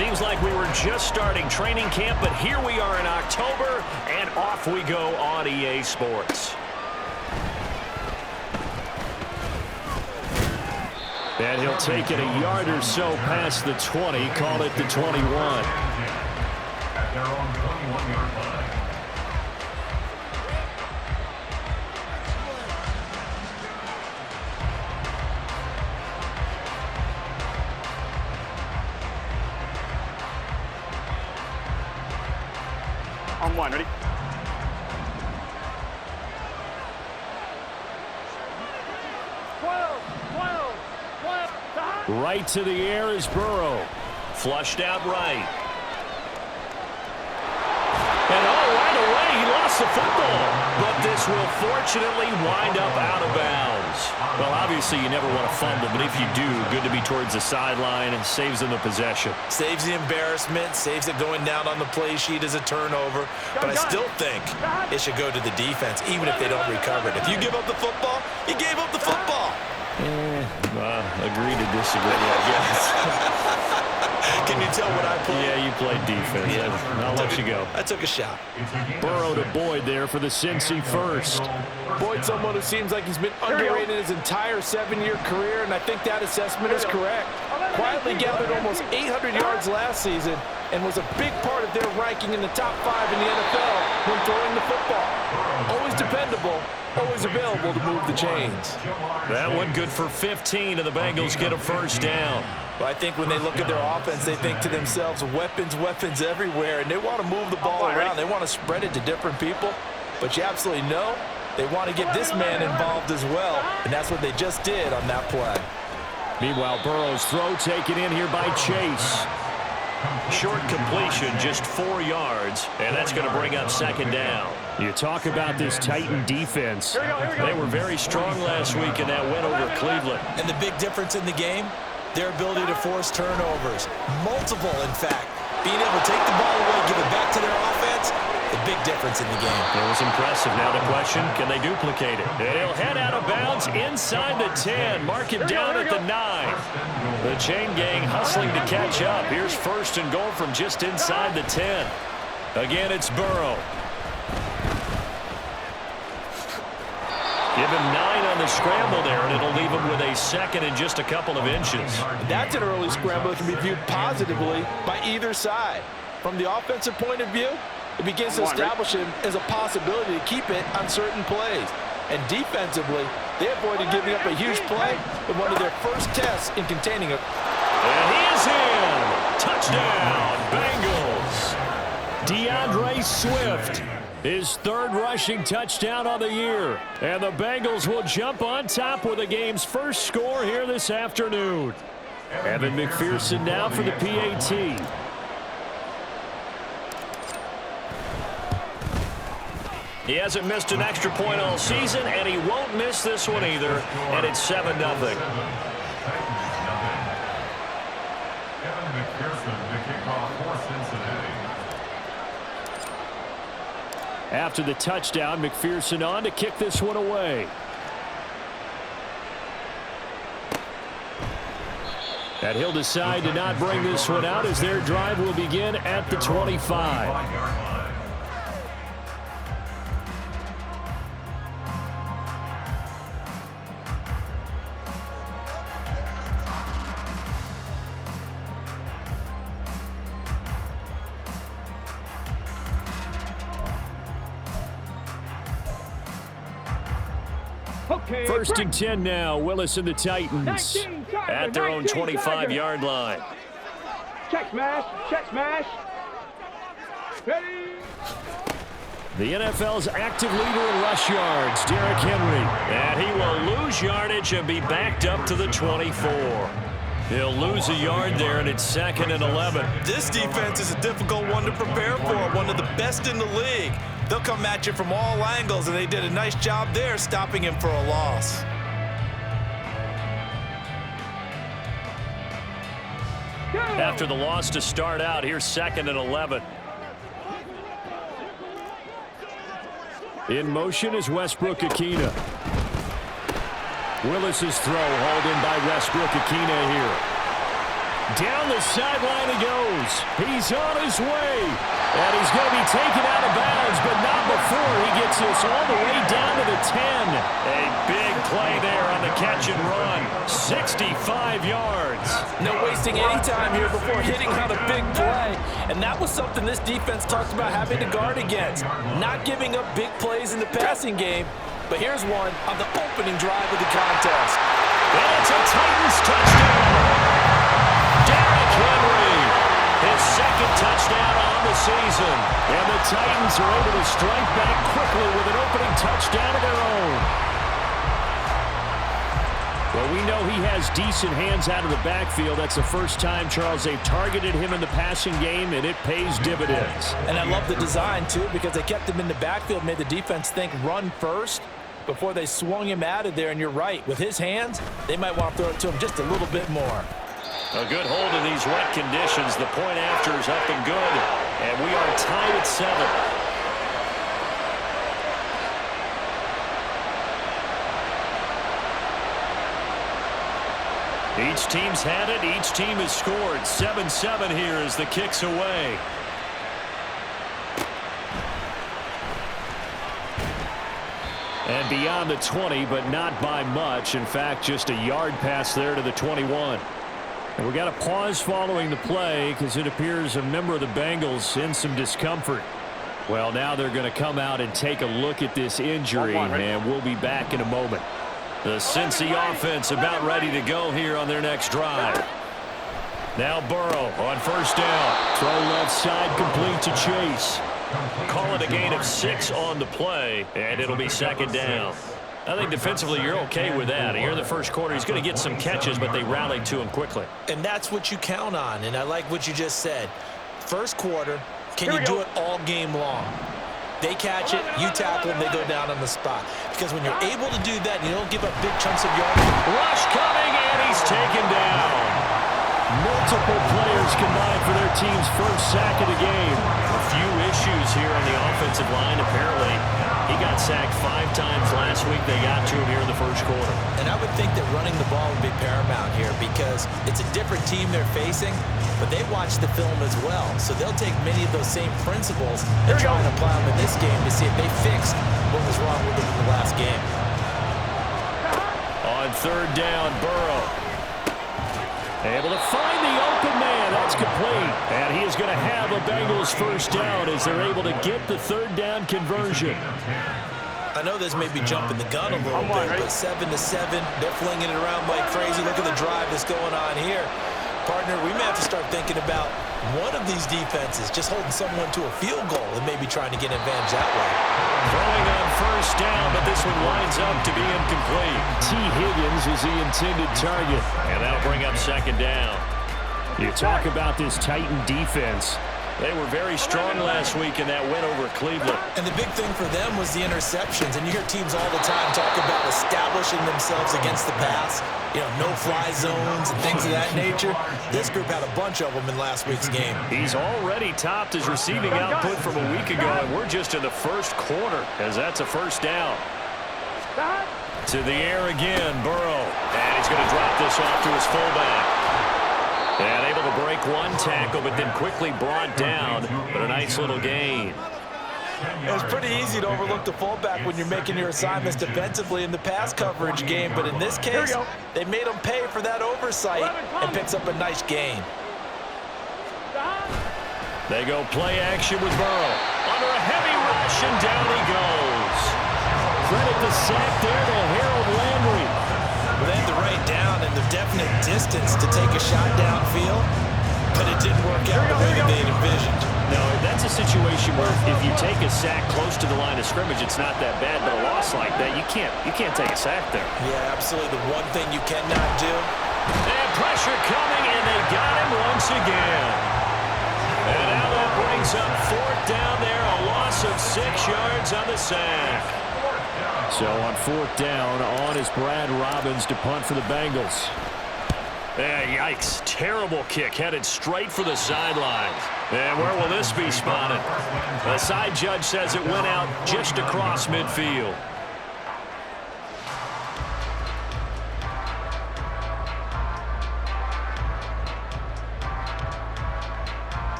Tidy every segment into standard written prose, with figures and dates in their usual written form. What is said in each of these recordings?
Seems like we were just starting training camp, but here we are in October, and off we go on EA Sports. And he'll take it a yard or so past the 20, call it the 21. At their own 21-yard line. On one, ready? Right to the air is Burrow. Flushed out right. And right away, he lost the football. But this will fortunately wind up out of bounds. Well, obviously, you never want to fumble, but if you do, good to be towards the sideline and saves them the possession. Saves the embarrassment, saves it going down on the play sheet as a turnover. But I still think it should go to the defense, even if they don't recover it. If you give up the football, you gave up the football. Agree to disagree, I guess. Can you tell what I played? Yeah, you played defense. Yeah. I'll let you go. I took a shot. Burrow to Boyd there for the Cincy first. Boyd's someone who seems like he's been underrated his entire 7-year career, and I think that assessment is correct. Quietly gathered almost 800 yards last season and was a big part of their ranking in the top 5 in the NFL when throwing the football. Always dependable, always available to move the chains. That one good for 15, and the Bengals get a first down. Well, I think when they look at their offense, they think to themselves, weapons, weapons everywhere, and they want to move the ball around. They want to spread it to different people, but you absolutely know they want to get this man involved as well, and that's what they just did on that play. Meanwhile, Burrow's throw taken in here by Chase. Short completion, just 4 yards, and that's going to bring up second down. You talk about this Titan defense. They were very strong last week in that win over Cleveland. And the big difference in the game, their ability to force turnovers. Multiple, in fact. Being able to take the ball away, give it back to their offense, the big difference in the game. It was impressive. Now the question, can they duplicate it? And he'll head out of bounds inside the 10. Mark it down at the 9. The chain gang hustling to catch up. Here's first and goal from just inside the 10. Again, it's Burrow. Give him 9 on the scramble there, and it'll leave him with a second and just a couple of inches. That's an early scramble that can be viewed positively by either side. From the offensive point of view, it begins to establish him as a possibility to keep it on certain plays. And defensively, they avoided giving up a huge play with one of their first tests in containing it. And he is in. Touchdown, Bengals. DeAndre Swift, his third rushing touchdown on the year. And the Bengals will jump on top with the game's first score here this afternoon. Evan McPherson now for the PAT. He hasn't missed an extra point all season, and he won't miss this one either. And it's 7-0. Evan McPherson, the kickoff for Cincinnati. After the touchdown, McPherson on to kick this one away. And he'll decide to not bring this one out as their drive will begin at the 25. First and 10 now. Willis and the Titans at their own 25-yard line. Check smash, check smash. Ready. The NFL's active leader in rush yards, Derrick Henry. And he will lose yardage and be backed up to the 24. He'll lose a yard there, and it's 2nd and 11. This defense is a difficult one to prepare for, one of the best in the league. They'll come at you from all angles, and they did a nice job there stopping him for a loss. After the loss to start out, here's 2nd and 11. In motion is Westbrook-Ikhine. Willis's throw hauled in by Westbrook-Ikhine here. Down the sideline he goes. He's on his way. And he's going to be taken out of bounds, but not before he gets this all the way down to the 10. A big play there on the catch and run. 65 yards. No wasting any time here before hitting on a big play. And that was something this defense talked about having to guard against. Not giving up big plays in the passing game. But here's one on the opening drive of the contest. And it's a Titans touchdown. Derrick Henry, his second touchdown on the season. And the Titans are able to strike back quickly with an opening touchdown of their own. Well, we know he has decent hands out of the backfield. That's the first time, Charles, they've targeted him in the passing game, and it pays dividends. And I love the design, too, because they kept him in the backfield, made the defense think run first before they swung him out of there. And you're right, with his hands, they might want to throw it to him just a little bit more. A good hold in these wet conditions. The point after is up and good. And we are tied at 7. Each team's had it. Each team has scored. 7-7 here as the kick's away. And beyond the 20, but not by much. In fact, just a yard pass there to the 21. And we got a pause following the play because it appears a member of the Bengals in some discomfort. Well, now they're going to come out and take a look at this injury, and we'll be back in a moment. The Cincy offense about ready to go here on their next drive. Now Burrow on first down. Throw left side complete to Chase. Call it a gain of 6 on the play, and it'll be second down. I think defensively you're okay with that. Here in the first quarter, he's going to get some catches, but they rallied to him quickly. And that's what you count on, and I like what you just said. First quarter, can you do it all game long? They catch it, you tackle them, they go down on the spot. Because when you're able to do that and you don't give up big chunks of yardage. Rush coming, and he's taken down. Multiple players combined for their team's first sack of the game. A few issues here on the offensive line, apparently. He got sacked 5 times last week. They got to him here in the first quarter. And I would think that running the ball would be paramount here because it's a different team they're facing, but they watch the film as well. So they'll take many of those same principles and try and apply them in this game to see if they fixed what was wrong with them in the last game. On third down, Burrow. Able to find the open man. That's complete. And he is going to have a Bengals first down as they're able to get the third down conversion. I know this may be jumping the gun a little bit, but 7-7, they're flinging it around like crazy. Look at the drive that's going on here. Partner, we may have to start thinking about one of these defenses just holding someone to a field goal and maybe trying to get an advantage that way. Throwing on first down, but this one lines up to be incomplete. T. Higgins is the intended target, and that'll bring up second down. You talk about this Titan defense. They were very strong last week in that win over Cleveland. And the big thing for them was the interceptions. And you hear teams all the time talk about establishing themselves against the pass. You know, no-fly zones and things of that nature. This group had a bunch of them in last week's game. He's already topped his receiving output from a week ago, and we're just in the first quarter as that's a first down. To the air again, Burrow. And he's going to drop this off to his fullback. And able to break one tackle, but then quickly brought down. But a nice little gain. It's pretty easy to overlook the fullback when you're making your assignments defensively in the pass coverage game. But in this case, they made him pay for that oversight and picks up a nice gain. They go play action with Burrow. Under a heavy rush, and down he goes. Credit the sack there to Harold Landry. Well, they had the right down and the definite distance to take a shot downfield, but it didn't work out the way that they had envisioned. No, that's a situation where if you take a sack close to the line of scrimmage, it's not that bad, but a loss like that, you can't take a sack there. Yeah, absolutely. The one thing you cannot do. And pressure coming, and they got him once again. And now that brings up fourth down there, a loss of 6 yards on the sack. So on fourth down, on is Brad Robbins to punt for the Bengals. Yikes, terrible kick, headed straight for the sidelines. And where will this be spotted? The side judge says it went out just across midfield.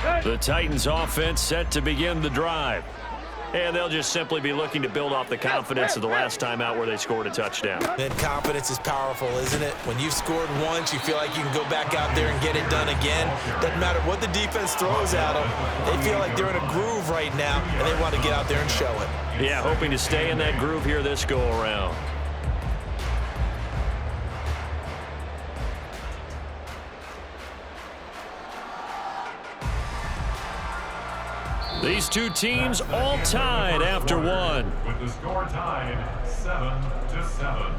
The Titans offense set to begin the drive. And they'll just simply be looking to build off the confidence of the last time out where they scored a touchdown. And confidence is powerful, isn't it? When you've scored once, you feel like you can go back out there and get it done again. Doesn't matter what the defense throws at them. They feel like they're in a groove right now, and they want to get out there and show it. Yeah, hoping to stay in that groove here this go-around. These two teams all tied after one. With the score tied 7-7.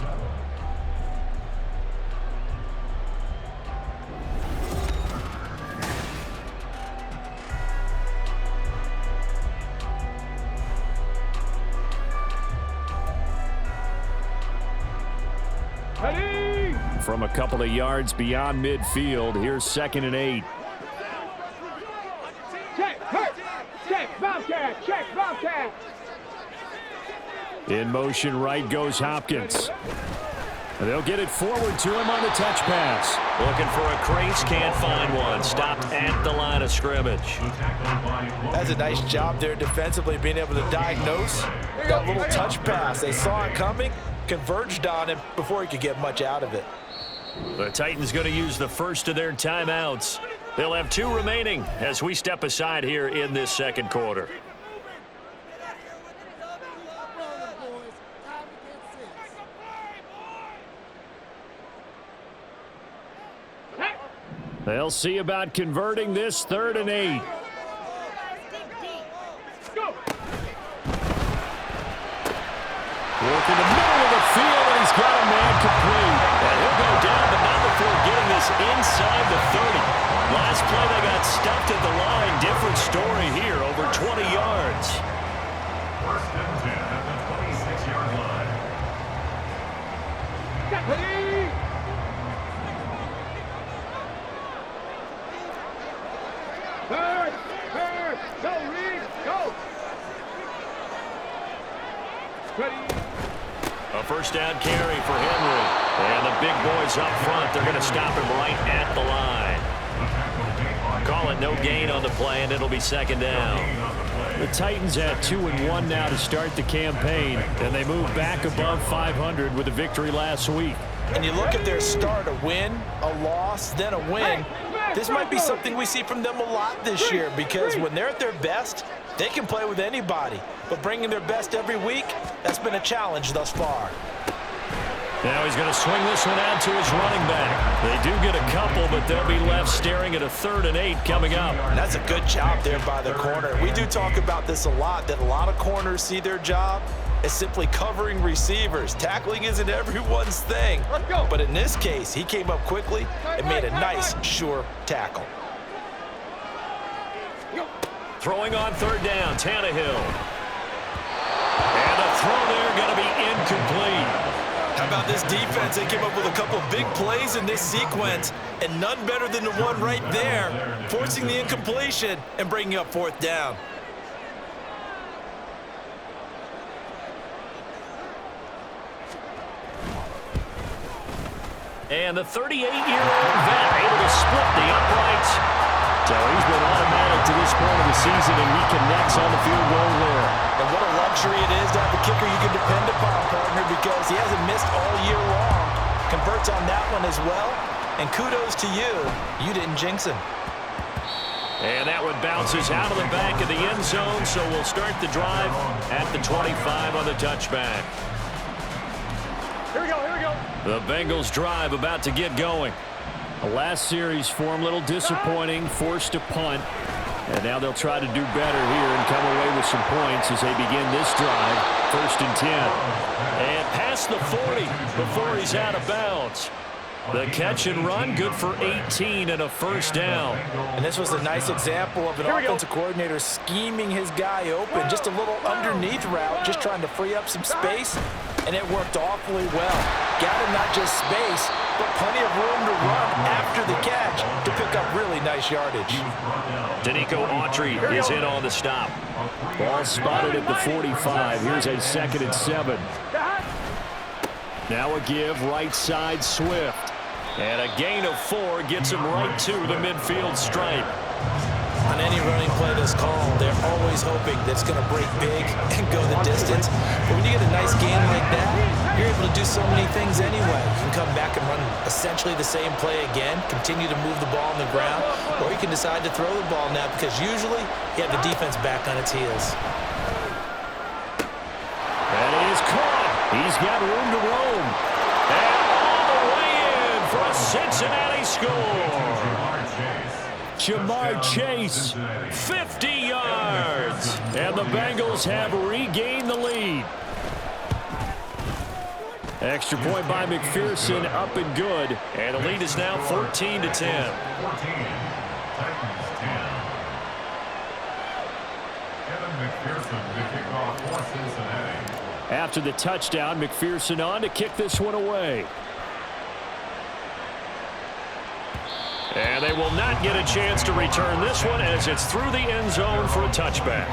From a couple of yards beyond midfield, here's 2nd and 8. Check, Bobcat. In motion right goes Hopkins. They'll get it forward to him on the touch pass. Looking for a crease, can't find one. Stopped at the line of scrimmage. That's a nice job there defensively, being able to diagnose that little touch pass. They saw it coming, converged on him before he could get much out of it. The Titans going to use the first of their timeouts. They'll have 2 remaining as we step aside here in this second quarter. They'll see about converting this 3rd and 8. Working the middle of the field, and he's got a man complete. And he'll go down, but not before getting this inside the 30. Last play, they got stuffed at the line. Different story here, over 20 yards. 1st and 10 at the 26-yard line. Go, Reed, go. A first down carry for Henry. And the big boys up front, they're going to stop him right at the line. Call it no gain on the play, and it'll be 2nd down. The Titans at 2-1 now to start the campaign, and they move back above 500 with a victory last week. And you look at their start, a win, a loss, then a win. This might be something we see from them a lot this year, because when they're at their best, they can play with anybody. But bringing their best every week, that's been a challenge thus far. Now he's going to swing this one out to his running back. They do get a couple, but they'll be left staring at a 3rd and 8 coming up. And that's a good job there by the corner. We do talk about this a lot, that a lot of corners see their job as simply covering receivers. Tackling isn't everyone's thing. But in this case, he came up quickly and made a nice, sure tackle. Throwing on 3rd down, Tannehill. And the throw there going to be incomplete. How about this defense? They came up with a couple big plays in this sequence, and none better than the one right there, forcing the incompletion and bringing up 4th down. And the 38-year-old vet able to split the uprights. So he's been automatic to this point of the season, and he connects on the field goal there. And what a luxury it is to have a kicker you can depend upon, partner, because he hasn't missed all year long. Converts on that one as well, and kudos to you. You didn't jinx him. And that one bounces out of the back of the end zone, so we'll start the drive at the 25 on the touchback. Here we go. The Bengals drive about to get going. The last series for them, a little disappointing, forced a punt. And now they'll try to do better here and come away with some points as they begin this drive. 1st and 10. And past the 40 before he's out of bounds. The catch and run, good for 18 and a 1st down. And this was a nice example of an offensive coordinator scheming his guy open. Just a little underneath route, just trying to free up some space. And it worked awfully well. Got him not just space, but plenty of room to run after the catch to pick up really nice yardage. Danico Autry is in on the stop. Ball spotted at the 45. Here's a 2nd and 7. Now a give, right side Swift. And a gain of 4 gets him right to the midfield stripe. And any running play that's called, they're always hoping that it's going to break big and go the distance. But when you get a nice game like that, you're able to do so many things anyway. You can come back and run essentially the same play again, continue to move the ball on the ground, or you can decide to throw the ball now because usually you have the defense back on its heels. And he is caught. He's got room to roam. And all the way in for a Cincinnati score. Jamar Chase, 50 yards. And the Bengals have regained the lead. Extra point by McPherson, up and good. And the lead is now 14-10. 14. Titans 10. Kevin McPherson to kick off for Cincinnati. After the touchdown, McPherson on to kick this one away. And they will not get a chance to return this one as it's through the end zone for a touchback.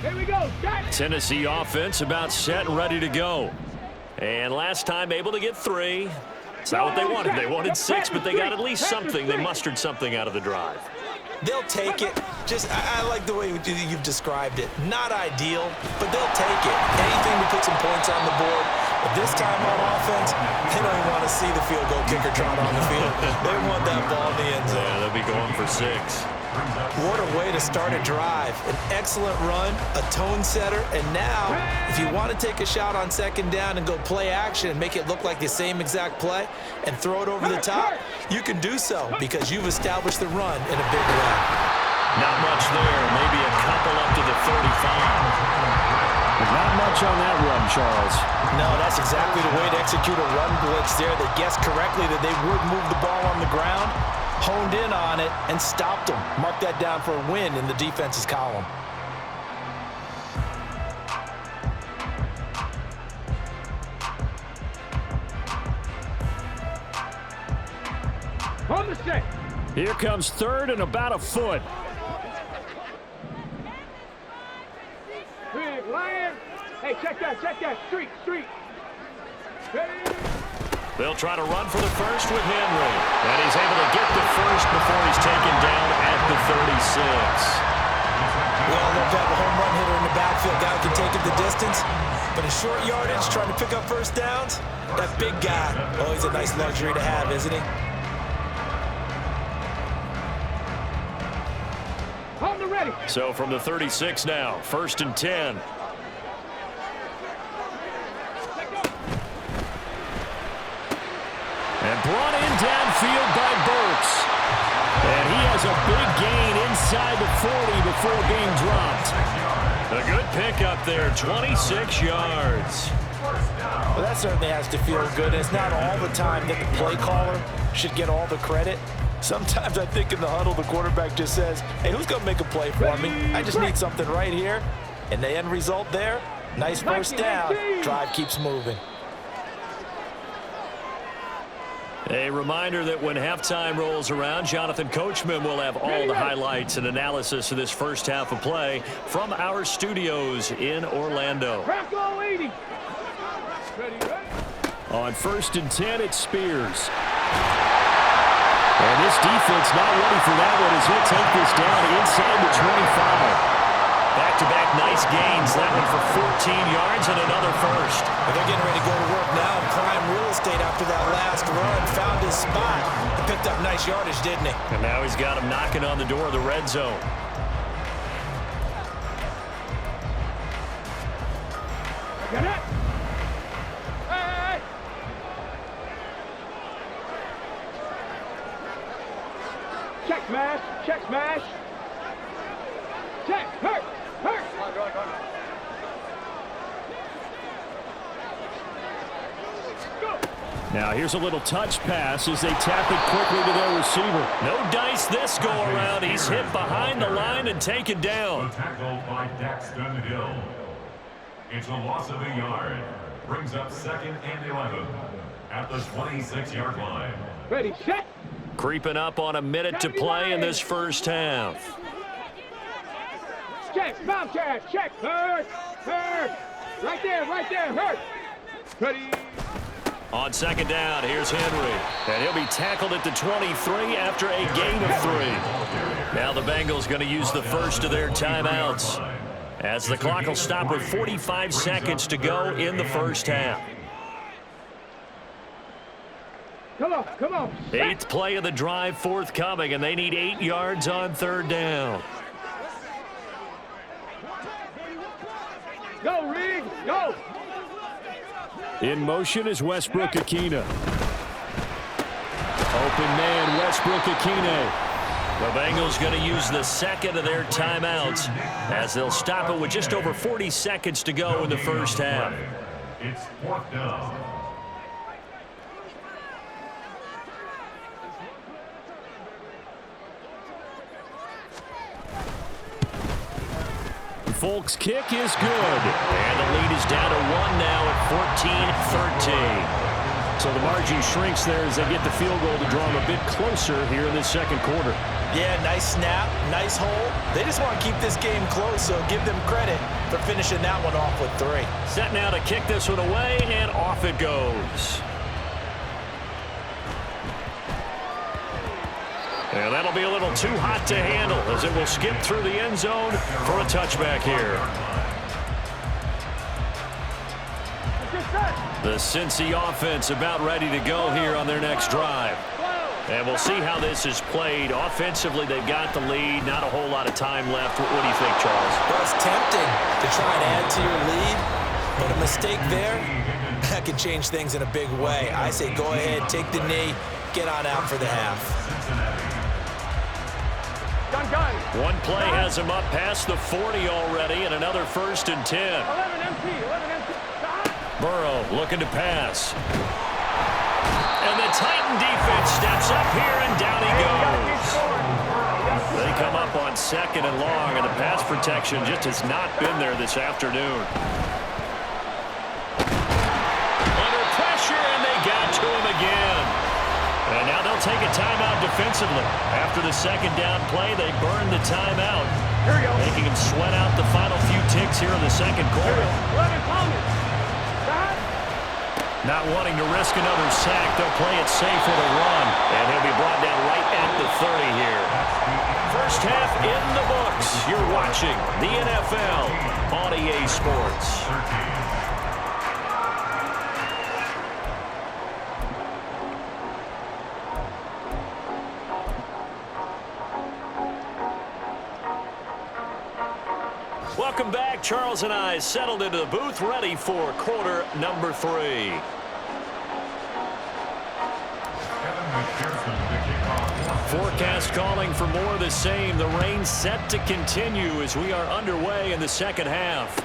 Here we go. Tennessee offense about set and ready to go. And last time able to get 3. It's not what they wanted. They wanted 6, but they got at least something. They mustered something out of the drive. They'll take it. I like the way you've described it. Not ideal, but they'll take it. Anything to put some points on the board. But this time on offense, they don't even want to see the field goal kicker trot on the field. They want that ball in the end zone. Yeah, they'll be going for 6. What a way to start a drive. An excellent run, a tone setter, and now, if you want to take a shot on second down and go play action and make it look like the same exact play and throw it over the top, you can do so because you've established the run in a big way. Not much there. Maybe a couple up to the 35. Not much on that run, Charles. No, that's exactly the way to execute a run blitz there. They guessed correctly that they would move the ball on the ground, honed in on it, and stopped them. Mark that down for a win in the defense's column. On the set. Here comes 3rd and about a foot. Big Lion. Hey, check that. Street. Hey. They'll try to run for the first with Henry. And he's able to get the first before he's taken down at the 36. Well, they'll have a home run hitter in the backfield. Guy can take it the distance. But in short yardage, trying to pick up first downs, that big guy, always a nice luxury to have, isn't he? On the ready. So from the 36 now, 1st and 10. And brought in downfield by Burks. And he has a big gain inside the 40 before being dropped. A good pickup there, 26 yards. Well, that certainly has to feel good. It's not all the time that the play caller should get all the credit. Sometimes I think in the huddle, the quarterback just says, hey, who's going to make a play for me? I just need something right here. And the end result there, nice first down. Drive keeps moving. A reminder that when halftime rolls around, Jonathan Coachman will have all the highlights and analysis of this first half of play from our studios in Orlando. Crackle 80. Ready. On 1st and 10, it's Spears. And this defense not ready for that one as he'll take this down inside the 25. Back-to-back nice gains. That one for 14 yards and another first. But they're getting ready to go to work now and prime real estate after that last run. Found his spot. He picked up nice yardage, didn't he? And now he's got him knocking on the door of the red zone. Get it. Hey. Check smash. Check. Hurt. Go. Now here's a little touch pass as they tap it quickly to their receiver. No dice this go around. He's hit behind the line and taken down. Tackled by Daxton Hill. It's a loss of a yard. Brings up 2nd and 11 at the 26-yard line. Ready, set. Creeping up on a minute to play in this first half. Check, bomb check, check. Hurt. Right there, hurt. Ready. On second down, here's Henry. And he'll be tackled at the 23 after a gain of 3. Now the Bengals going to use the first of their timeouts, as the clock will stop with 45 seconds to go in the first half. Come on. 8th play of the drive forthcoming, and they need 8 yards on third down. Go, Riggs, go. In motion is Westbrook-Ikhine. Open man, Westbrook-Ikhine. The Bengals going to use the second of their timeouts, as they'll stop it with just over 40 seconds to go in the first half. It's 4th down. Folk's kick is good. And the lead is down to 1 now at 14-13. So the margin shrinks there as they get the field goal to draw them a bit closer here in this second quarter. Yeah, nice snap, nice hold. They just want to keep this game close, so give them credit for finishing that one off with 3. Set now to kick this one away, and off it goes. And that'll be a little too hot to handle, as it will skip through the end zone for a touchback here. The Cincy offense about ready to go here on their next drive. And we'll see how this is played. Offensively, they've got the lead. Not a whole lot of time left. What do you think, Charles? Well, it's tempting to try and add to your lead, but a mistake there, that could change things in a big way. I say go ahead, take the knee, get on out for the half. Done. One play has him up past the 40 already, and another 1st and 10. 11 empty. Burrow looking to pass. And the Titan defense steps up here, and down he goes. They come up on 2nd and long, and the pass protection just has not been there this afternoon. Under pressure, and they got to him again. And now they'll take a timeout defensively. After the second down play, they burn the timeout, making him sweat out the final few ticks here in the second quarter. Not wanting to risk another sack, they'll play it safe with a run. And he'll be brought down right at the 30 here. First half in the books. You're watching the NFL on EA Sports. Welcome back. Charles and I settled into the booth, ready for quarter number 3. Forecast calling for more of the same. The rain set to continue as we are underway in the second half.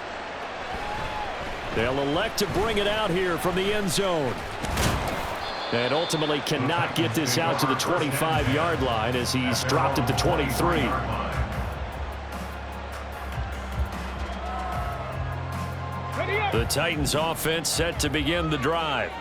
They'll elect to bring it out here from the end zone. And ultimately cannot get this out to the 25-yard line as he's dropped at the 23. The Titans offense set to begin the drive.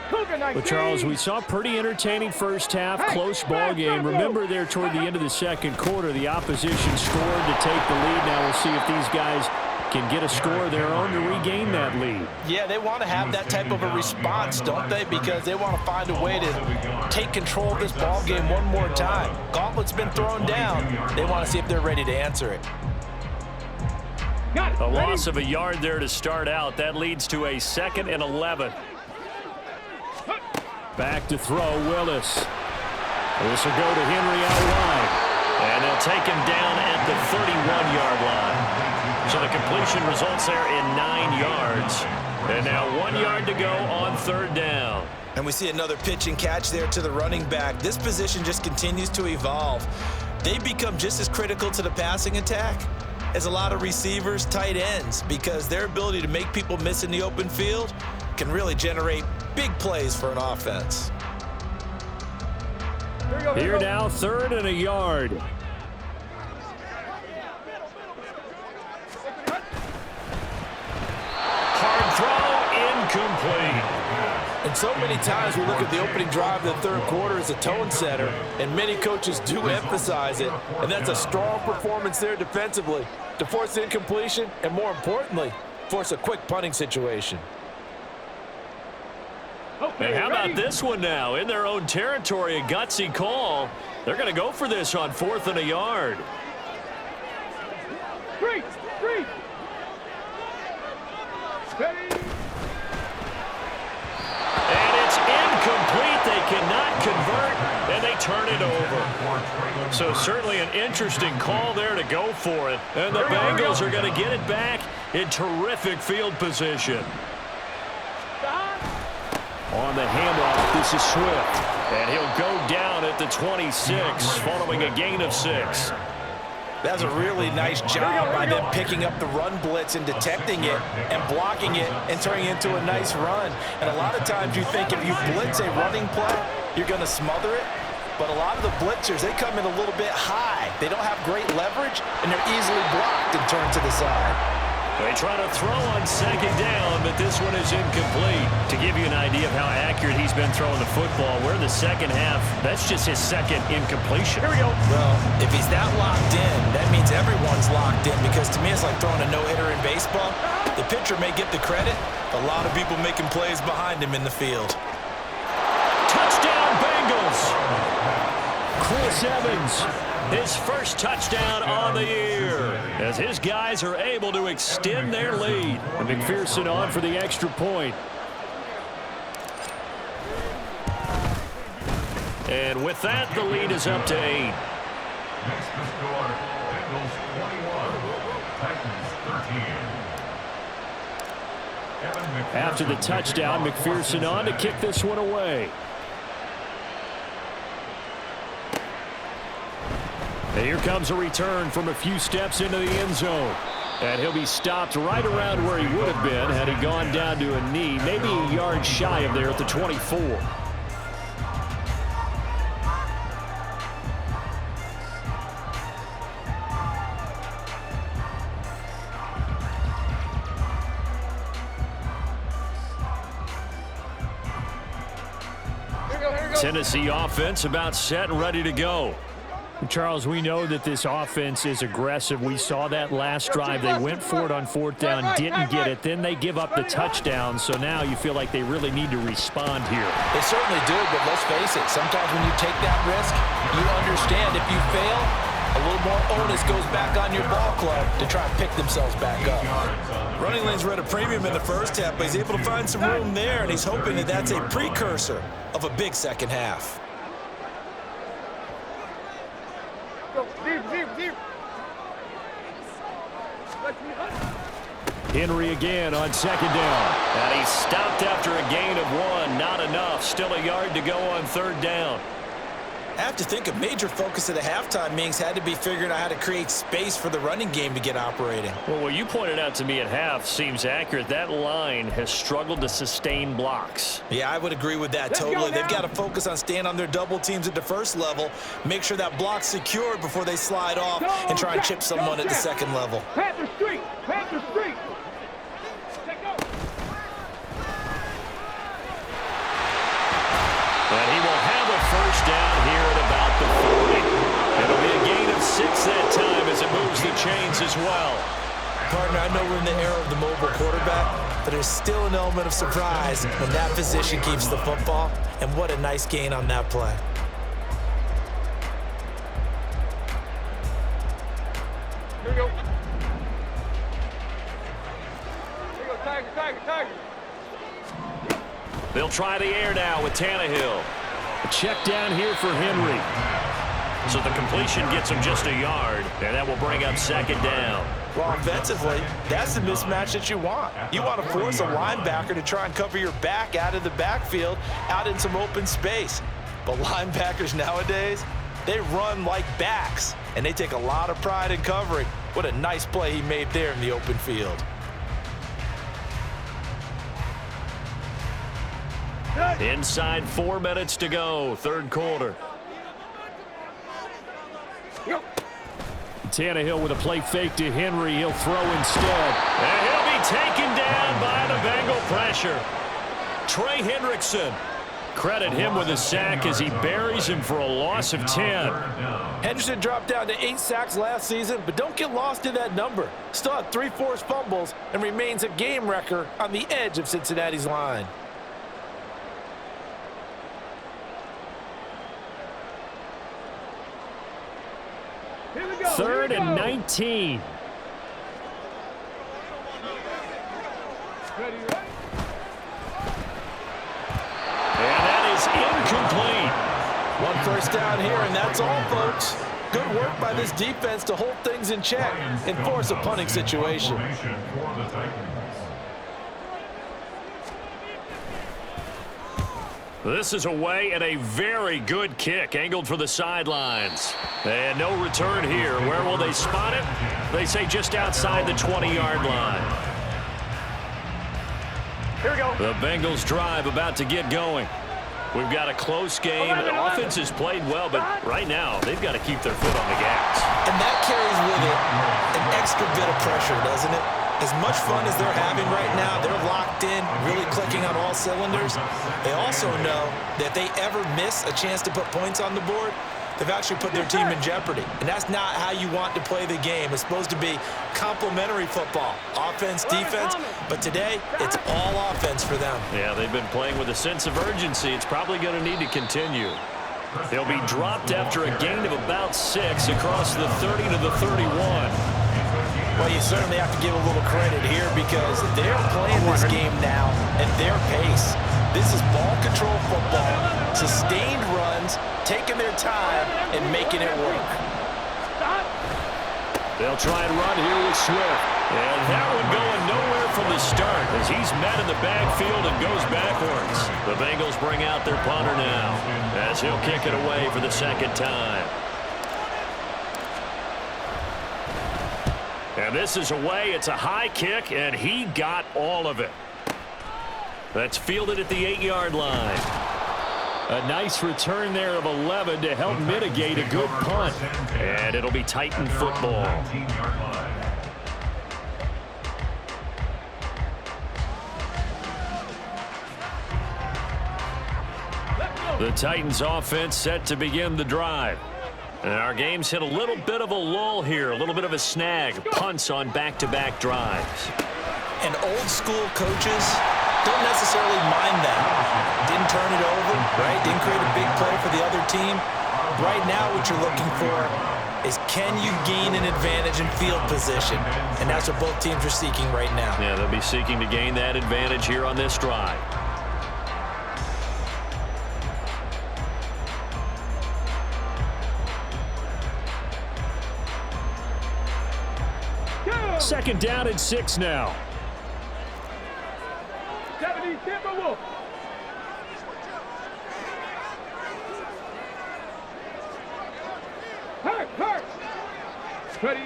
But Charles, we saw a pretty entertaining first half, close ball game. Remember there toward the end of the second quarter, the opposition scored to take the lead. Now we'll see if these guys can get a score of their own to regain that lead. Yeah, they want to have that type of a response, don't they? Because they want to find a way to take control of this ball game one more time. Gauntlet's been thrown down. They want to see if they're ready to answer it. A loss of a yard there to start out. That leads to a 2nd and 11. Back to throw, Willis. This will go to Henry out wide. And they'll take him down at the 31-yard line. So the completion results there in 9 yards. And now 1 yard to go on third down. And we see another pitch and catch there to the running back. This position just continues to evolve. They become just as critical to the passing attack as a lot of receivers, tight ends, because their ability to make people miss in the open field can really generate big plays for an offense. Here now, 3rd and a yard. Hard throw, incomplete. And And so many times we look at the opening drive of the third quarter as a tone setter, and many coaches do emphasize it. And that's a strong performance there defensively to force incompletion and, more importantly, force a quick punting situation. And how about this one now? In their own territory, a gutsy call. They're going to go for this on 4th and a yard. Three. And it's incomplete. They cannot convert, and they turn it over. So certainly an interesting call there to go for it. And the Bengals are going to get it back in terrific field position. On the handoff, this is Swift. And he'll go down at the 26 following a gain of 6. That's a really nice job by them picking up the run blitz and detecting it and blocking it and turning it into a nice run. And a lot of times you think if you blitz a running play, you're going to smother it. But a lot of the blitzers, they come in a little bit high. They don't have great leverage, and they're easily blocked and turned to the side. They try to throw on 2nd down, but this one is incomplete. To give you an idea of how accurate he's been throwing the football, we're in the second half. That's just his second incompletion. Here we go. Well, if he's that locked in, that means everyone's locked in, because to me it's like throwing a no-hitter in baseball. The pitcher may get the credit, a lot of people making plays behind him in the field. Touchdown, Bengals! Chris Evans, his first touchdown on the year, as his guys are able to extend their lead. And McPherson on for the extra point. And with that, the lead is up to 8. Next to score, Bengals 21, Titans 13. After the touchdown, McPherson on to kick this one away. And here comes a return from a few steps into the end zone. And he'll be stopped right around where he would have been had he gone down to a knee, maybe a yard shy of there at the 24. Tennessee offense about set and ready to go. Charles, we know that this offense is aggressive. We saw that last drive. They went for it on 4th down, didn't get it. Then they give up the touchdown. So now you feel like they really need to respond here. They certainly do, but let's face it. Sometimes when you take that risk, you understand if you fail, a little more onus goes back on your ball club to try and pick themselves back up. Running lanes were at a premium in the first half, but he's able to find some room there, and he's hoping that that's a precursor of a big second half. Henry again on 2nd down. And he's stopped after a gain of 1. Not enough. Still a yard to go on 3rd down. I have to think a major focus of the halftime meetings had to be figuring out how to create space for the running game to get operating. Well, what you pointed out to me at half seems accurate. That line has struggled to sustain blocks. Yeah, I would agree with that totally. They've got to focus on staying on their double teams at the first level, make sure that block's secured before they slide off and try and chip someone at the second level. Panther Street! Panther Street! And he will have a first down here at about the 40. It'll be a gain of 6 that time as it moves the chains as well. Partner, I know we're in the era of the mobile quarterback, but there's still an element of surprise when that position keeps the football, and what a nice gain on that play. Here we go. Here we go, Tiger, Tiger, Tiger. They'll try the air now with Tannehill. A check down here for Henry. So the completion gets him just a yard, and that will bring up 2nd down. Well, offensively, that's the mismatch that you want. You want to force a linebacker to try and cover your back out of the backfield, out in some open space. But linebackers nowadays, they run like backs, and they take a lot of pride in covering. What a nice play he made there in the open field. Inside 4 minutes to go, 3rd quarter. Tannehill with a play fake to Henry. He'll throw instead. And he'll be taken down by the Bengal pressure. Trey Hendrickson. Credit him with a sack as he buries him for a loss of 10. Henderson dropped down to 8 sacks last season, but don't get lost in that number. Still had 3 forced fumbles and remains a game wrecker on the edge of Cincinnati's line. Here we go. 3rd and 19. Ready, right? And that is incomplete. 1 first down here, and that's all, folks. Good work by this defense to hold things in check and force a punting situation. This is away and a very good kick, angled for the sidelines. And no return here. Where will they spot it? They say just outside the 20-yard line. Here we go. The Bengals drive about to get going. We've got a close game. The offense has played well, but right now they've got to keep their foot on the gas. And that carries with it an extra bit of pressure, doesn't it? As much fun as they're having right now, they're locked in, really clicking on all cylinders. They also know that if they ever miss a chance to put points on the board, they've actually put their team in jeopardy. And that's not how you want to play the game. It's supposed to be complementary football, offense, defense. But today, it's all offense for them. Yeah, they've been playing with a sense of urgency. It's probably going to need to continue. They'll be dropped after a gain of about 6 across the 30 to the 31. Well, you certainly have to give a little credit here because they're playing this game now at their pace. This is ball control football, sustained runs, taking their time, and making it work. They'll try and run here with Swift. And that one going nowhere from the start as he's met in the backfield and goes backwards. The Bengals bring out their punter now as he'll kick it away for the 2nd time. And this is away. It's a high kick, and he got all of it. That's fielded at the 8-yard line. A nice return there of 11 to help mitigate a good punt. And it'll be Titan football. The Titans offense set to begin the drive. And our game's hit a little bit of a lull here, a little bit of a snag. Punts on back-to-back drives. And old school coaches don't necessarily mind that. Didn't turn it over, right? Didn't create a big play for the other team. Right now what you're looking for is can you gain an advantage in field position? And that's what both teams are seeking right now. Yeah, they'll be seeking to gain that advantage here on this drive. Second down and 6 now. 70, Timberwolf. Hurt. Ready.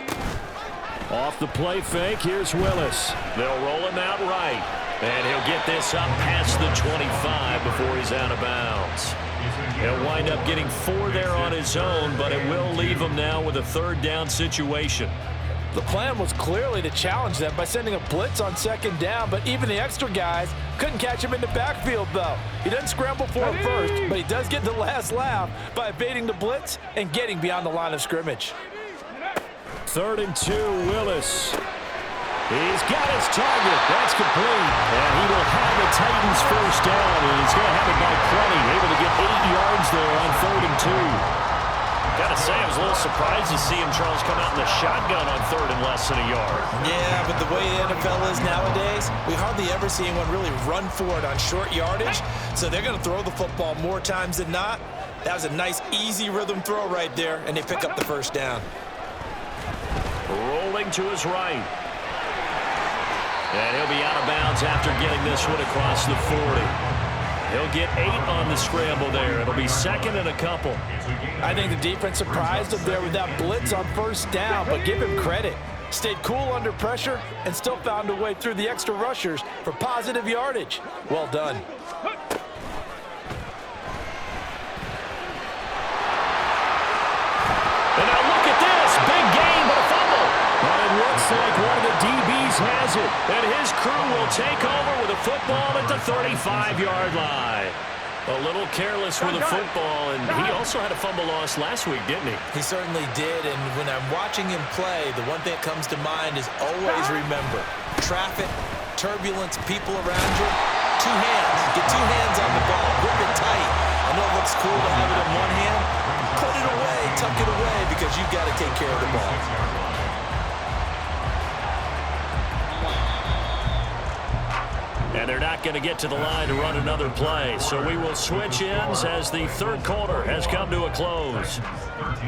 Off the play fake, here's Willis. They'll roll him out right. And he'll get this up past the 25 before he's out of bounds. He'll wind up getting 4 there on his own, but it will leave him now with a 3rd down situation. The plan was clearly to challenge them by sending a blitz on 2nd down, but even the extra guys couldn't catch him in the backfield, though. He doesn't scramble for it first, but he does get the last laugh by evading the blitz and getting beyond the line of scrimmage. 3rd and 2, Willis. He's got his target. That's complete. And he will have the Titans 1st down, and he's going to have it by plenty. Able to get 8 yards there on 3rd and 2. Gotta say, I was a little surprised to see him, Charles, come out in the shotgun on 3rd and less than a yard. Yeah, but the way the NFL is nowadays, we hardly ever see anyone really run for it on short yardage. So they're going to throw the football more times than not. That was a nice, easy rhythm throw right there, and they pick up the 1st down. Rolling to his right. And he'll be out of bounds after getting this one across the 40. He'll get 8 on the scramble there. It'll be 2nd and a couple. I think the defense surprised him there with that blitz on 1st down, but give him credit. Stayed cool under pressure and still found a way through the extra rushers for positive yardage. Well done. And now look at this. Big gain, but a fumble. And it looks like one of the DBs has it, and his crew will take over with a football at the 35-yard line. A little careless with the football, and he also had a fumble loss last week, didn't he? He certainly did, and when I'm watching him play, the one thing that comes to mind is always remember, traffic, turbulence, people around you, two hands. Get two hands on the ball, grip it tight. I know it looks cool to have it in one hand. Put it away, tuck it away, because you've got to take care of the ball. And they're not going to get to the line to run another play. So we will switch ends as the third quarter has come to a close.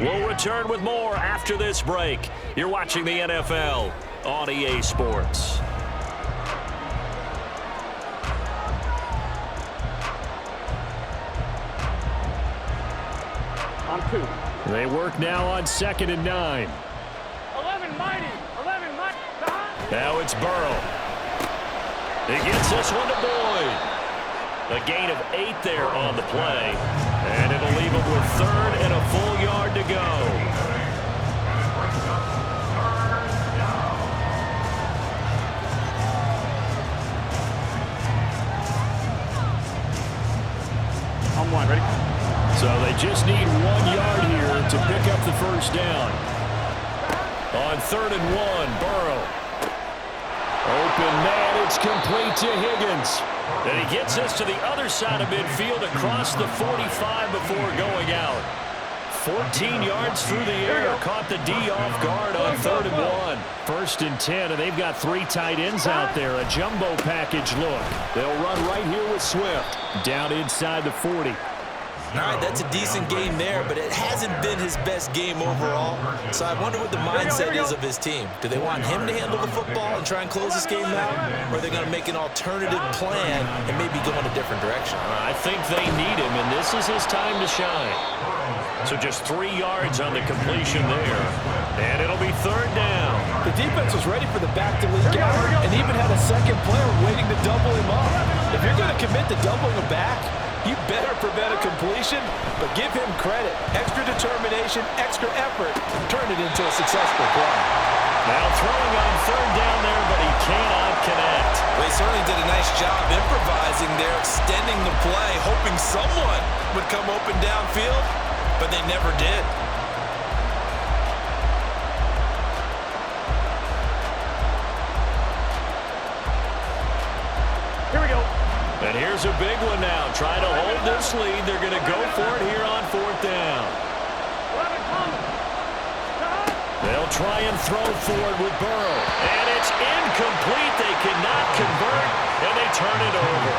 We'll return with more after this break. You're watching the NFL on EA Sports. On 2. They work now on 2nd and 9. 11 mighty. 11 mighty. Now it's Burrow. He gets this one to Boyd. A gain of 8 there on the play. And it'll leave him with 3rd and a full yard to go. On 1, ready? So they just need 1 yard here to pick up the first down. On 3rd and 1, Burrow. Open man, it's complete to Higgins. And he gets us to the other side of midfield across the 45 before going out. 14 yards through the air, caught the D off guard on 3rd and 1. 1st and 10, and they've got 3 tight ends out there, a jumbo package look. They'll run right here with Swift, down inside the 40. All right, that's a decent game there, but it hasn't been his best game overall. So I wonder what the mindset is of his team. Do they want him to handle the football and try and close this game out? Or are they going to make an alternative plan and maybe go in a different direction? I think they need him, and this is his time to shine. So just 3 yards on the completion there. And it'll be 3rd down. The defense was ready for the back to leak out and even had a second player waiting to double him up. If you're going to commit to doubling a back, you better prevent a completion, but give him credit. Extra determination, extra effort, turn it into a successful play. Now throwing on 3rd down there, but he cannot connect. Well, he certainly did a nice job improvising there, extending the play, hoping someone would come open downfield, but they never did. Here we go. And here's a big one now. Trying to hold this lead. They're going to go for it here on 4th down. They'll try and throw for it with Burrow. And it's incomplete. They cannot convert, and they turn it over.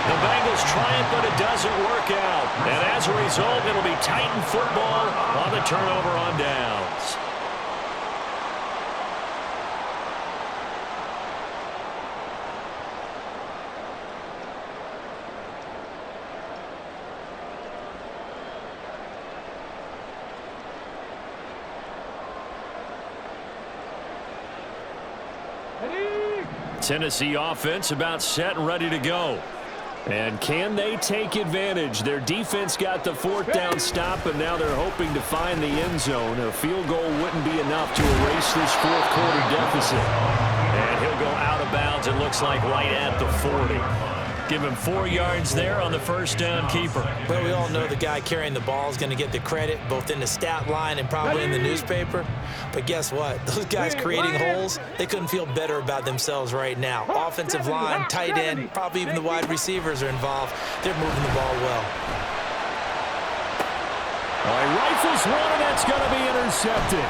The Bengals try it, but it doesn't work out. And as a result, it'll be Titan football on the turnover on downs. Tennessee offense about set and ready to go. And can they take advantage? Their defense got the 4th down stop, and now they're hoping to find the end zone. A field goal wouldn't be enough to erase this 4th quarter deficit. And he'll go out of bounds, it looks like, right at the 40. Give him 4 yards there on the 1st down keeper. Well, we all know the guy carrying the ball is going to get the credit, both in the stat line and probably in the newspaper. But guess what? Those guys creating holes, they couldn't feel better about themselves right now. Offensive line, tight end, probably even the wide receivers are involved. They're moving the ball well. All right, rifles one, and that's going to be intercepted.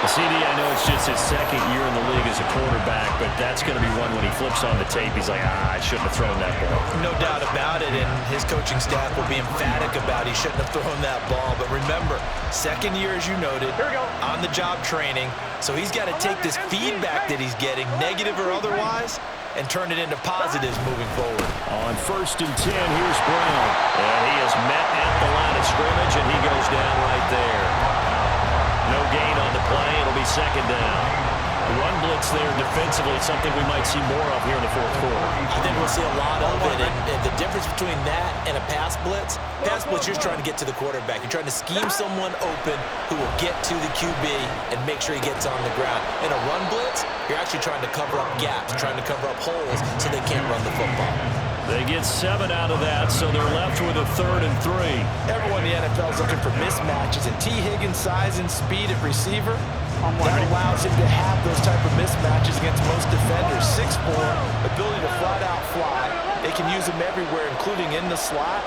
CD, I know it's just his 2nd year in the league as a quarterback, but that's going to be one when he flips on the tape, he's like, I shouldn't have thrown that ball. No doubt about it, and his coaching staff will be emphatic about he shouldn't have thrown that ball. But remember, 2nd year, as you noted, on-the-job training, so he's got to take this feedback that he's getting, negative or otherwise, and turn it into positives moving forward. On 1st and 10, here's Brown. And he is met at the line of scrimmage, and he goes down right there. No gain on the play. It'll be 2nd down. Run blitz there defensively, something we might see more of here in the fourth quarter. I think we'll see a lot of it, and the difference between that and a pass blitz, you're trying to get to the quarterback. You're trying to scheme someone open who will get to the QB and make sure he gets on the ground. In a run blitz, you're actually trying to cover up gaps, trying to cover up holes so they can't run the football. They get 7 out of that, so they're left with a 3rd and 3. Everyone in the NFL is looking for mismatches, and T. Higgins' size and speed at receiver, that allows him to have those type of mismatches against most defenders. 6'4", ability to flat-out fly. They can use him everywhere, including in the slot.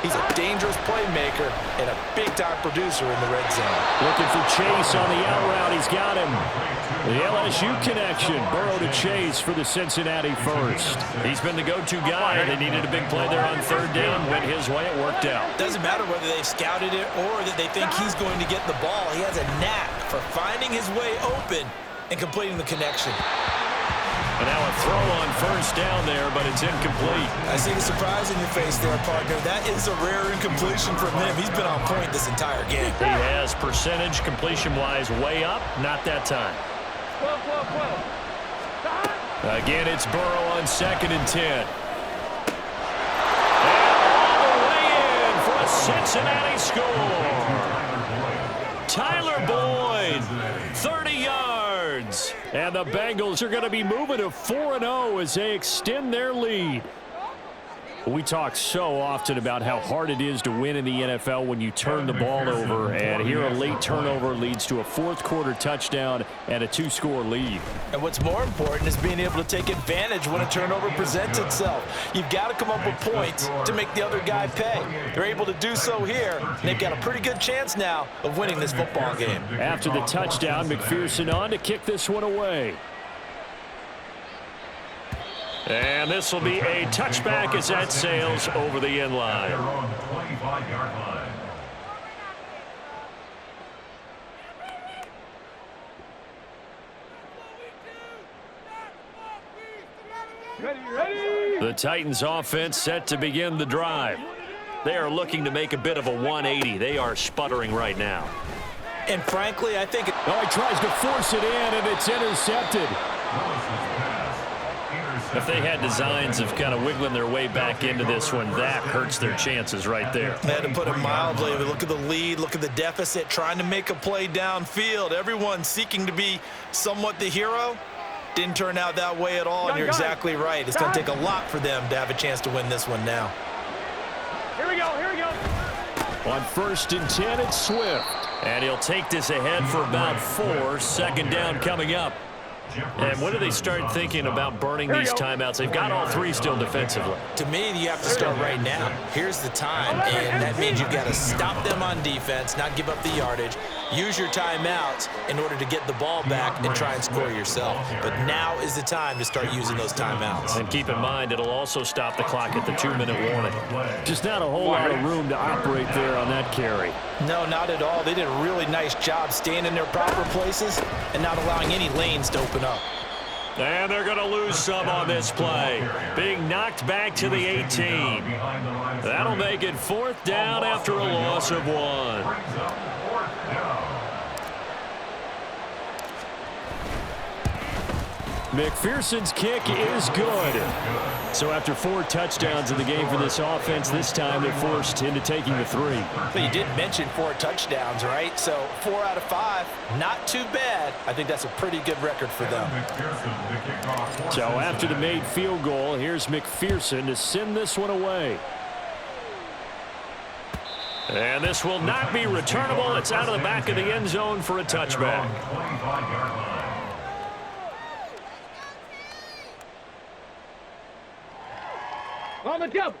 He's a dangerous playmaker and a big-time producer in the red zone. Looking for Chase on the out route. He's got him. The LSU connection. Burrow to Chase for the Cincinnati first. He's been the go-to guy. They needed a big play there on 3rd down. Went his way. It worked out. Doesn't matter whether they've scouted it or that they think he's going to get the ball. He has a knack for finding his way open and completing the connection. And now a throw on 1st down there, but it's incomplete. I see the surprise in your face there, partner. That is a rare incompletion from him. He's been on point this entire game. He has percentage completion-wise way up. Not that time. Again, it's Burrow on 2nd and 10. And all the way in for a Cincinnati score. Tyler Boyd, 30 yards. And the Bengals are going to be moving to 4-0 as they extend their lead. We talk so often about how hard it is to win in the NFL when you turn the ball over, and here a late turnover leads to a 4th quarter touchdown and a 2-score lead. And what's more important is being able to take advantage when a turnover presents itself. You've got to come up with points to make the other guy pay. They're able to do so here, and they've got a pretty good chance now of winning this football game. After the touchdown, McPherson on to kick this one away. And this will be a touchback as that sails over the end line. The Titans offense set to begin the drive. They are looking to make a bit of a 180. They are sputtering right now. And frankly, I think... Oh, he tries to force it in, and it's intercepted. If they had designs of kind of wiggling their way back into this one, that hurts their chances right there. They had to put it mildly. Look at the lead, look at the deficit, trying to make a play downfield. Everyone seeking to be somewhat the hero. Didn't turn out that way at all, and you're exactly right. It's going to take a lot for them to have a chance to win this one now. Here we go. On 1st and 10, it's Swift. And he'll take this ahead for about 4. 2nd down coming up. And when do they start thinking about burning these timeouts? They've got all 3 still defensively. To me, you have to start right now. Here's the time, and that means you've got to stop them on defense, not give up the yardage, use your timeouts in order to get the ball back and try and score yourself. But now is the time to start using those timeouts. And keep in mind, it'll also stop the clock at the 2-minute warning. Just not a whole lot of room to operate there on that carry. No, not at all. They did a really nice job staying in their proper places and not allowing any lanes to open up. And they're going to lose some on this play. Being knocked back to the 18. That'll make it 4th down after a loss of 1. McPherson's kick is good. So after 4 touchdowns in the game for this offense, this time they're forced into taking the 3. But you did mention 4 touchdowns, right? So 4 out of 5, not too bad. I think that's a pretty good record for them. So after the made field goal, here's McPherson to send this one away. And this will not be returnable. It's out of the back of the end zone for a touchback. On the jump.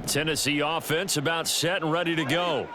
Tennessee offense about set and ready to go.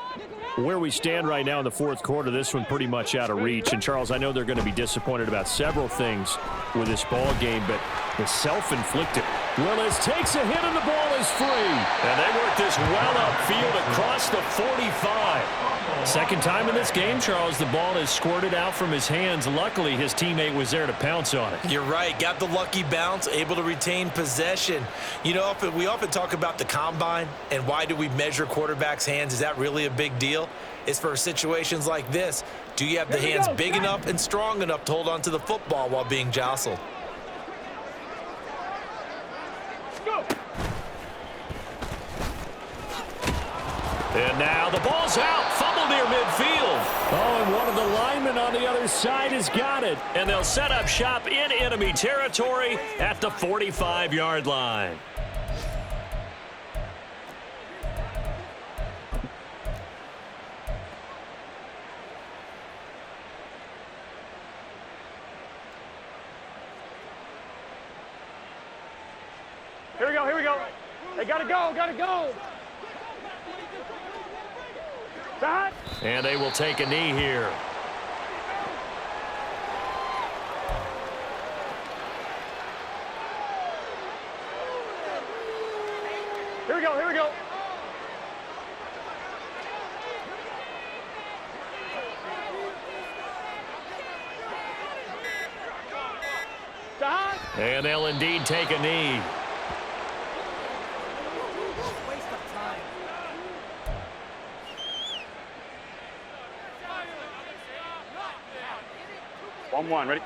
Where we stand right now in the 4th quarter, this one pretty much out of reach. And, Charles, I know they're going to be disappointed about several things with this ball game, but the self-inflicted Willis takes a hit and the ball is free. And they work this well upfield across the 45. Second time in this game, Charles, the ball is squirted out from his hands. Luckily, his teammate was there to pounce on it. You're right. Got the lucky bounce, able to retain possession. You know, we often talk about the combine and why do we measure quarterbacks' hands. Is that really a big deal? It's for situations like this. Do you have the hands big enough and strong enough to hold on to the football while being jostled? And now the ball's out. Fumble near midfield. Oh, and one of the linemen on the other side has got it. And they'll set up shop in enemy territory at the 45-yard line. Here we go, here we go. They gotta go, gotta go. Stop. And they will take a knee here. Here we go, here we go. Stop. And they'll indeed take a knee. One, ready?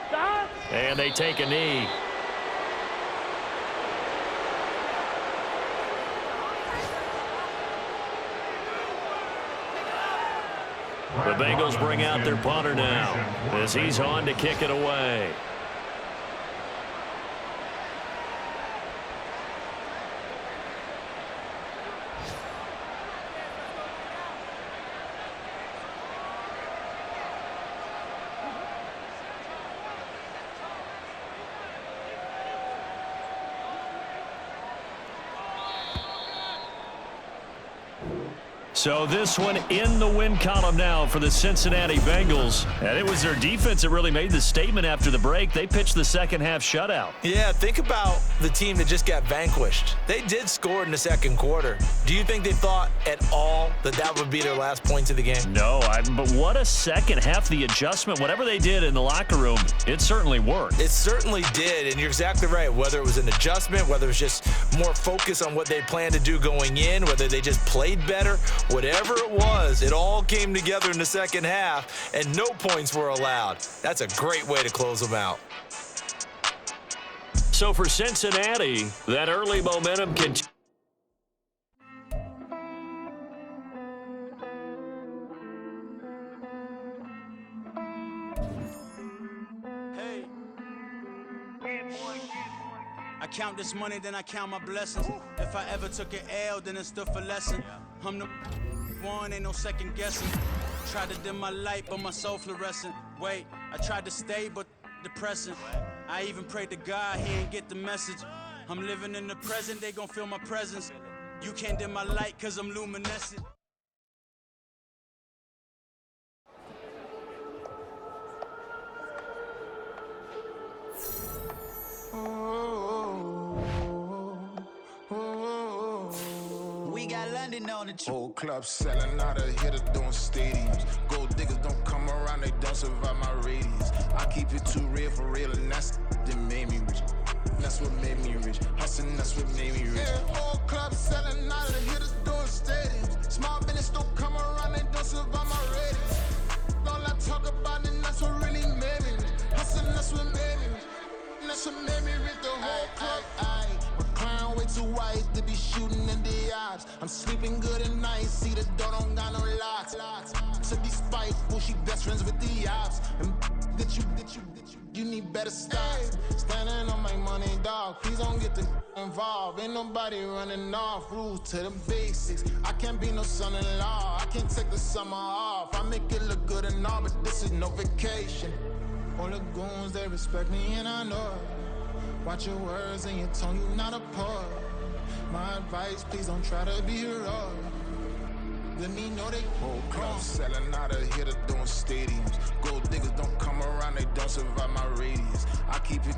Stop. And they take a knee. The Bengals bring out their punter now as he's on to kick it away. So this one in the win column now for the Cincinnati Bengals. And it was their defense that really made the statement after the break. They pitched the second half shutout. Yeah, think about the team that just got vanquished. They did score in the second quarter. Do you think they thought at all that that would be their last points of the game? No, but what a second half. The adjustment, whatever they did in the locker room, it certainly worked. It certainly did, and you're exactly right. Whether it was an adjustment, whether it was just more focus on what they planned to do going in, whether they just played better, whatever it was, it all came together in the second half, and no points were allowed. That's a great way to close them out. So for Cincinnati, that early momentum continues. I count this money, then I count my blessings. If I ever took an L, then it stood for lesson. I'm the one, ain't no second guessing. Tried to dim my light, but my soul fluorescent. Wait, I tried to stay, but depressing. I even prayed to God, he ain't get the message. I'm living in the present, they gon' feel my presence. You can't dim my light, cause I'm luminescent. We got London on the whole club selling out of hitters doing stadiums. Gold diggers don't come around, they don't survive my radius. I keep it too real for real, and that's that made me rich. That's what made me rich. Hustling, that's what made me rich. Yeah, whole club selling out of hitters doing stadiums. Small business don't come around, they don't survive my radius. All I talk about, and that's what really made me rich. Hustling, that's what made me rich. That's what made me rich. The whole club. Clown way too wise to be shooting in the eyes. I'm sleeping good at night, see the door don't got no locks. To be spiteful, she best friends with the ops. And you need better stop. Standing on my money, dog. Please don't get the involved. Ain't nobody running off. Rules to the basics. I can't be no son-in-law. I can't take the summer off. I make it look good and all, but this is no vacation. All the goons, they respect me and I know it. Watch your words and your tone, you not a poet. My advice, please don't try to be heroic. Let me know they whole club selling out a hitter doing stadiums. Gold diggers don't come around, they don't survive my radius. I keep it